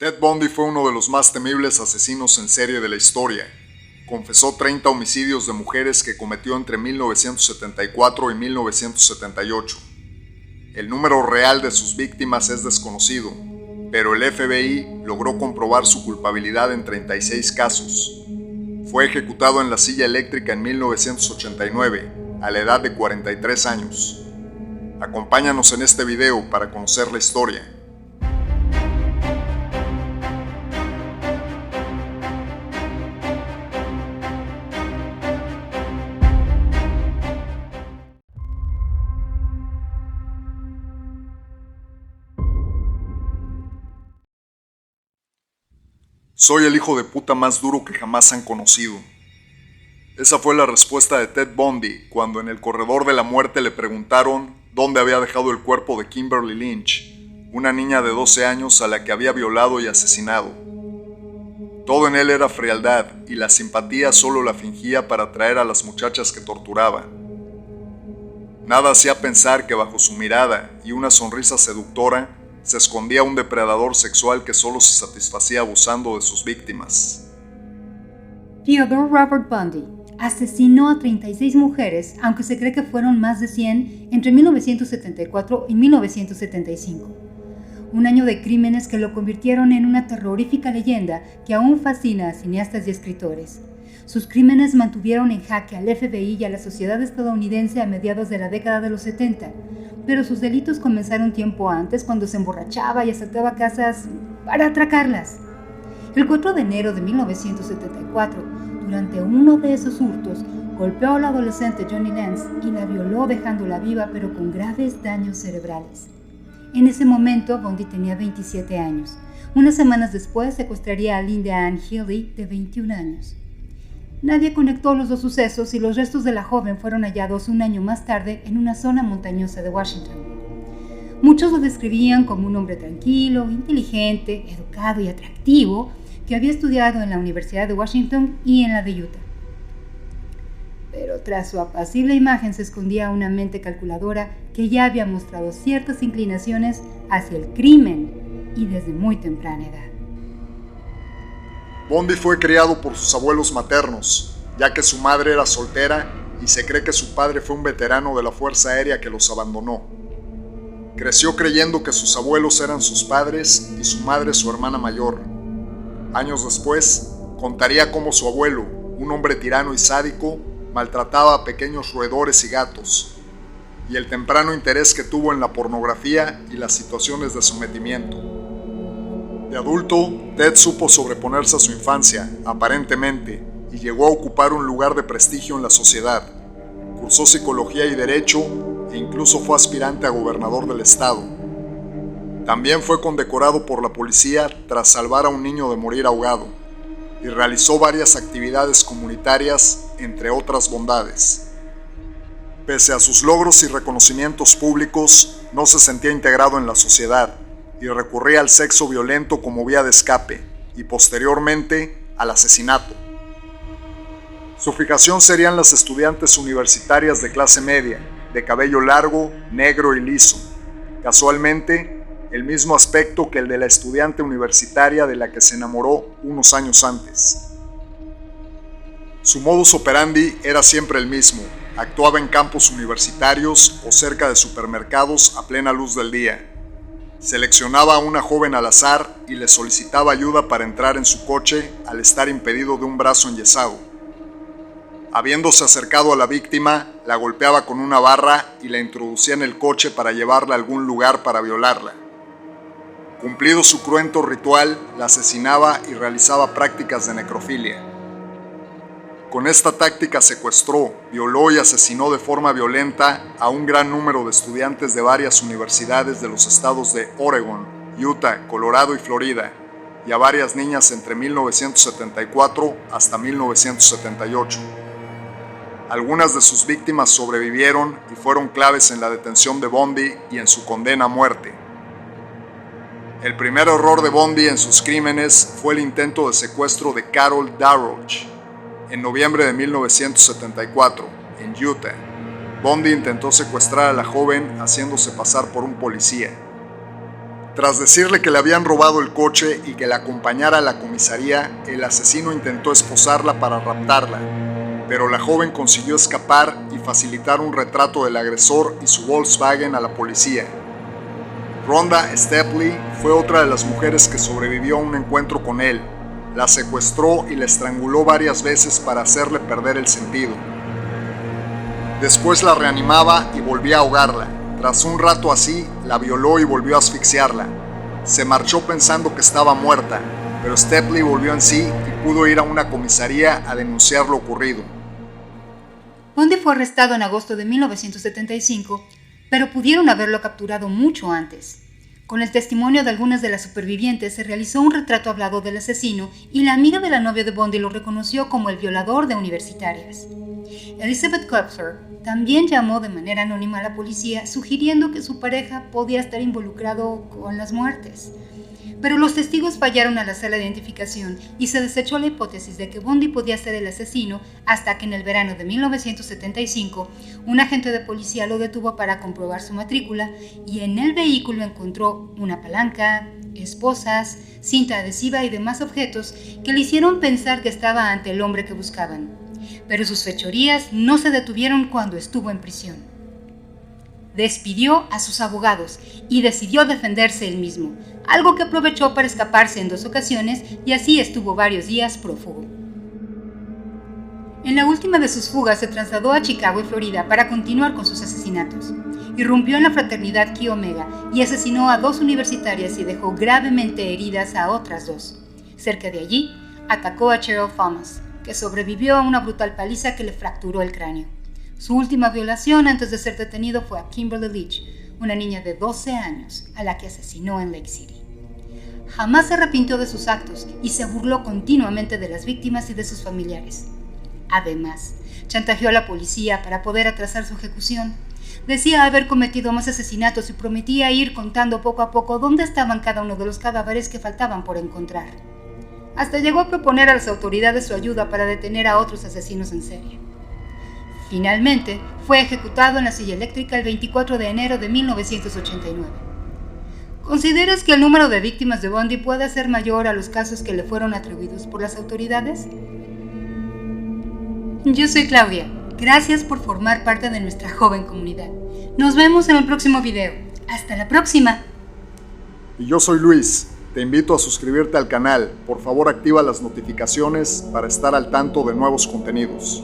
Ted Bundy fue uno de los más temibles asesinos en serie de la historia. Confesó 30 homicidios de mujeres que cometió entre 1974 y 1978. El número real de sus víctimas es desconocido, pero el FBI logró comprobar su culpabilidad en 36 casos. Fue ejecutado en la silla eléctrica en 1989, a la edad de 43 años. Acompáñanos en este video para conocer la historia. Soy el hijo de puta más duro que jamás han conocido. Esa fue la respuesta de Ted Bundy cuando en el corredor de la muerte le preguntaron dónde había dejado el cuerpo de Kimberly Lynch, una niña de 12 años a la que había violado y asesinado. Todo en él era frialdad y la simpatía solo la fingía para atraer a las muchachas que torturaba. Nada hacía pensar que bajo su mirada y una sonrisa seductora se escondía un depredador sexual que solo se satisfacía abusando de sus víctimas. Theodore Robert Bundy asesinó a 36 mujeres, aunque se cree que fueron más de 100 entre 1974 y 1975. Un año de crímenes que lo convirtieron en una terrorífica leyenda que aún fascina a cineastas y escritores. Sus crímenes mantuvieron en jaque al FBI y a la sociedad estadounidense a mediados de la década de los 70, pero sus delitos comenzaron tiempo antes cuando se emborrachaba y asaltaba casas para atracarlas. El 4 de enero de 1974, durante uno de esos hurtos, golpeó a la adolescente Johnny Lance y la violó dejándola viva pero con graves daños cerebrales. En ese momento, Bundy tenía 27 años. Unas semanas después, secuestraría a Linda Ann Healy, de 21 años. Nadie conectó los dos sucesos y los restos de la joven fueron hallados un año más tarde en una zona montañosa de Washington. Muchos lo describían como un hombre tranquilo, inteligente, educado y atractivo que había estudiado en la Universidad de Washington y en la de Utah. Pero tras su apacible imagen se escondía una mente calculadora que ya había mostrado ciertas inclinaciones hacia el crimen y desde muy temprana edad. Bundy fue criado por sus abuelos maternos, ya que su madre era soltera y se cree que su padre fue un veterano de la Fuerza Aérea que los abandonó. Creció creyendo que sus abuelos eran sus padres y su madre su hermana mayor. Años después, contaría cómo su abuelo, un hombre tirano y sádico, maltrataba a pequeños roedores y gatos, y el temprano interés que tuvo en la pornografía y las situaciones de sometimiento. De adulto, Ted supo sobreponerse a su infancia, aparentemente, y llegó a ocupar un lugar de prestigio en la sociedad. Cursó psicología y derecho e incluso fue aspirante a gobernador del estado. También fue condecorado por la policía tras salvar a un niño de morir ahogado, y realizó varias actividades comunitarias, entre otras bondades. Pese a sus logros y reconocimientos públicos, no se sentía integrado en la sociedad, y recurría al sexo violento como vía de escape, y posteriormente al asesinato. Su fijación serían las estudiantes universitarias de clase media, de cabello largo, negro y liso, casualmente el mismo aspecto que el de la estudiante universitaria de la que se enamoró unos años antes. Su modus operandi era siempre el mismo: actuaba en campus universitarios o cerca de supermercados a plena luz del día. Seleccionaba a una joven al azar y le solicitaba ayuda para entrar en su coche al estar impedido de un brazo enyesado. Habiéndose acercado a la víctima, la golpeaba con una barra y la introducía en el coche para llevarla a algún lugar para violarla. Cumplido su cruento ritual, la asesinaba y realizaba prácticas de necrofilia. Con esta táctica secuestró, violó y asesinó de forma violenta a un gran número de estudiantes de varias universidades de los estados de Oregon, Utah, Colorado y Florida, y a varias niñas entre 1974 hasta 1978. Algunas de sus víctimas sobrevivieron y fueron claves en la detención de Bundy y en su condena a muerte. El primer error de Bundy en sus crímenes fue el intento de secuestro de Carol Darroch. En noviembre de 1974, en Utah, Bundy intentó secuestrar a la joven haciéndose pasar por un policía. Tras decirle que le habían robado el coche y que la acompañara a la comisaría, el asesino intentó esposarla para raptarla, pero la joven consiguió escapar y facilitar un retrato del agresor y su Volkswagen a la policía. Rhonda Stepley fue otra de las mujeres que sobrevivió a un encuentro con él. La secuestró y la estranguló varias veces para hacerle perder el sentido. Después la reanimaba y volvía a ahogarla. Tras un rato así, la violó y volvió a asfixiarla. Se marchó pensando que estaba muerta, pero Stepley volvió en sí y pudo ir a una comisaría a denunciar lo ocurrido. Bundy fue arrestado en agosto de 1975, pero pudieron haberlo capturado mucho antes. Con el testimonio de algunas de las supervivientes se realizó un retrato hablado del asesino y la amiga de la novia de Bundy lo reconoció como el violador de universitarias. Elizabeth Kupfer también llamó de manera anónima a la policía sugiriendo que su pareja podía estar involucrado con las muertes. Pero los testigos fallaron al hacer la identificación y se desechó la hipótesis de que Bundy podía ser el asesino hasta que en el verano de 1975 un agente de policía lo detuvo para comprobar su matrícula y en el vehículo encontró una palanca, esposas, cinta adhesiva y demás objetos que le hicieron pensar que estaba ante el hombre que buscaban. Pero sus fechorías no se detuvieron cuando estuvo en prisión. Despidió a sus abogados y decidió defenderse él mismo, algo que aprovechó para escaparse en 2 ocasiones y así estuvo varios días prófugo. En la última de sus fugas se trasladó a Chicago y Florida para continuar con sus asesinatos. Irrumpió en la fraternidad Chi Omega y asesinó a 2 universitarias y dejó gravemente heridas a otras 2. Cerca de allí, atacó a Cheryl Thomas, que sobrevivió a una brutal paliza que le fracturó el cráneo. Su última violación antes de ser detenido fue a Kimberly Leach, una niña de 12 años, a la que asesinó en Lake City. Jamás se arrepintió de sus actos y se burló continuamente de las víctimas y de sus familiares. Además, chantajeó a la policía para poder atrasar su ejecución. Decía haber cometido más asesinatos y prometía ir contando poco a poco dónde estaban cada uno de los cadáveres que faltaban por encontrar. Hasta llegó a proponer a las autoridades su ayuda para detener a otros asesinos en serie. Finalmente, fue ejecutado en la silla eléctrica el 24 de enero de 1989. ¿Consideras que el número de víctimas de Bundy puede ser mayor a los casos que le fueron atribuidos por las autoridades? Yo soy Claudia. Gracias por formar parte de nuestra joven comunidad. Nos vemos en el próximo video. ¡Hasta la próxima! Y yo soy Luis. Te invito a suscribirte al canal. Por favor, activa las notificaciones para estar al tanto de nuevos contenidos.